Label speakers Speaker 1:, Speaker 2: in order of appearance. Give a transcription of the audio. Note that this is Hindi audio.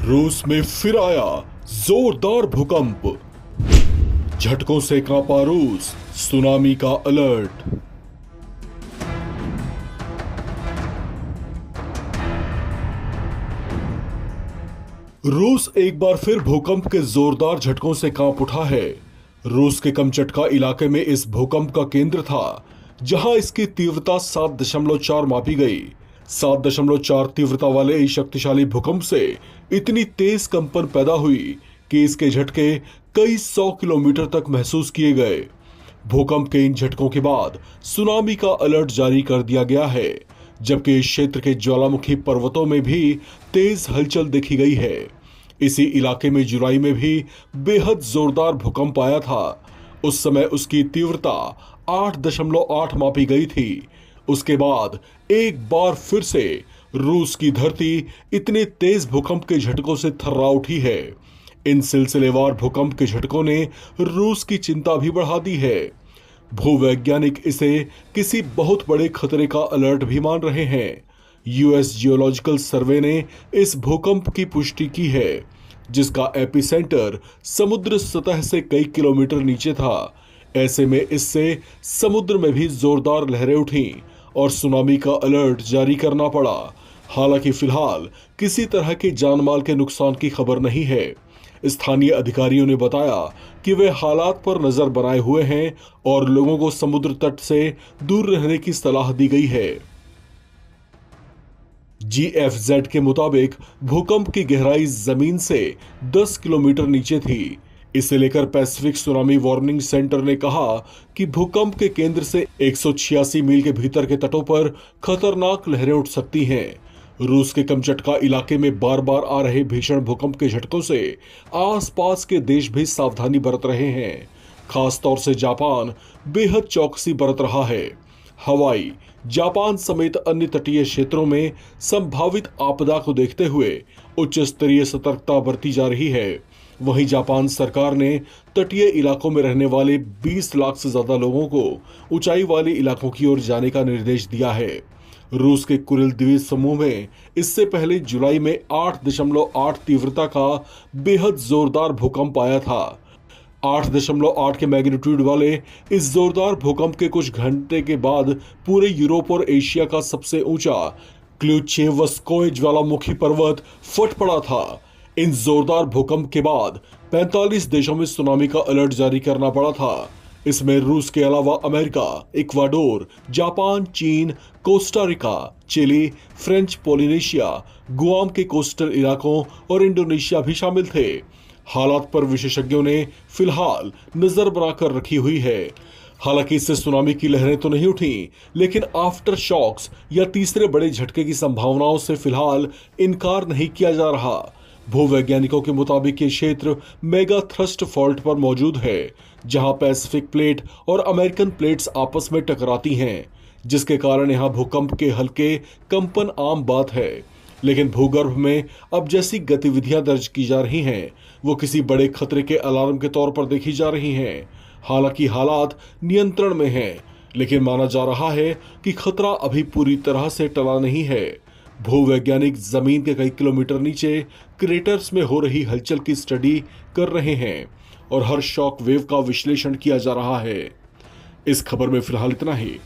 Speaker 1: रूस में फिर आया जोरदार भूकंप। झटकों से कांपा रूस, सुनामी का अलर्ट। रूस एक बार फिर भूकंप के जोरदार झटकों से कांप उठा है। रूस के कमचटका इलाके में इस भूकंप का केंद्र था, जहां इसकी तीव्रता 7.4 मापी गई। 7.4 तीव्रता वाले इस शक्तिशाली भूकंप से इतनी तेज कंपन पैदा हुई कि इसके झटके कई 100 किलोमीटर तक महसूस किए गए। भूकंप के इन झटकों के बाद सुनामी का अलर्ट जारी कर दिया गया है, जबकि इस क्षेत्र के ज्वालामुखी पर्वतों में भी तेज हलचल देखी गई है। इसी इलाके में जुलाई में भी बेहद जोरदार भूकंप आया था। उस समय उसकी तीव्रता 8.8 मापी गई थी। उसके बाद एक बार फिर से रूस की धरती इतने तेज भूकंप के झटकों से थर्रा उठी है। इन सिलसिलेवार भूकंप के झटकों ने रूस की चिंता भी बढ़ा दी है। भूवैज्ञानिक इसे किसी बहुत बड़े खतरे का अलर्ट भी मान रहे हैं। यूएस जियोलॉजिकल सर्वे ने इस भूकंप की पुष्टि की है, जिसका एपिसेंटर समुद्र सतह से कई किलोमीटर नीचे था। ऐसे में इससे समुद्र में भी जोरदार लहरें उठीं और सुनामी का अलर्ट जारी करना पड़ा। हालांकि फिलहाल किसी तरह के जानमाल के नुकसान की खबर नहीं है। स्थानीय अधिकारियों ने बताया कि वे हालात पर नजर बनाए हुए हैं और लोगों को समुद्र तट से दूर रहने की सलाह दी गई है। जीएफजेड के मुताबिक भूकंप की गहराई जमीन से 10 किलोमीटर नीचे थी। इसे लेकर पैसिफिक सुनामी वार्निंग सेंटर ने कहा कि भूकंप के केंद्र से 186 मील के भीतर के तटों पर खतरनाक लहरें उठ सकती हैं। रूस के कमचटका इलाके में बार बार आ रहे भीषण भूकंप के झटकों से आसपास के देश भी सावधानी बरत रहे हैं। खासतौर से जापान बेहद चौकसी बरत रहा है। हवाई, जापान समेत अन्य तटीय क्षेत्रों में संभावित आपदा को देखते हुए उच्च स्तरीय सतर्कता बरती जा रही है। वहीं जापान सरकार ने तटीय इलाकों में रहने वाले 20 लाख से ज्यादा लोगों को ऊंचाई वाले इलाकों की ओर जाने का निर्देश दिया है। रूस के कुरिल द्वीप समूह में इससे पहले जुलाई में 8.8 तीव्रता का बेहद जोरदार भूकंप आया था। 8.8 के मैग्नीट्यूड वाले इस जोरदार भूकंप के कुछ घंटे के बाद पूरे यूरोप और एशिया का सबसे ऊंचा क्ल्यूचेवस्कोय ज्वालामुखी पर्वत फट पड़ा था। इन जोरदार भूकंप के बाद 45 देशों में सुनामी का अलर्ट जारी करना पड़ा था। इसमें रूस के अलावा अमेरिका, इक्वाडोर, जापान, चीन, Costa Rica, Chile, French Polynesia, Guam के कोस्टल इलाकों और इंडोनेशिया भी शामिल थे। हालात पर विशेषज्ञों ने फिलहाल नजर बनाकर रखी हुई है। हालांकि इससे सुनामी की लहरें तो नहीं उठी, लेकिन आफ्टर शॉक्स या तीसरे बड़े झटके की संभावनाओं से फिलहाल इनकार नहीं किया जा रहा। भूवैज्ञानिकों के मुताबिक ये क्षेत्र मेगा थ्रस्ट फॉल्ट पर मौजूद है, जहां पैसिफिक प्लेट और अमेरिकन प्लेट्स आपस में टकराती हैं, जिसके कारण यहां भूकंप के हल्के कंपन आम बात है। लेकिन भूगर्भ में अब जैसी गतिविधियां दर्ज की जा रही हैं, वो किसी बड़े खतरे के अलार्म के तौर पर देखी जा रही हैं। हालांकि हालात नियंत्रण में हैं, लेकिन माना जा रहा है कि खतरा अभी पूरी तरह से टला नहीं है। भूवैज्ञानिक जमीन के कई किलोमीटर नीचे क्रेटर्स में हो रही हलचल की स्टडी कर रहे हैं और हर शॉक वेव का विश्लेषण किया जा रहा है। इस खबर में फिलहाल इतना ही।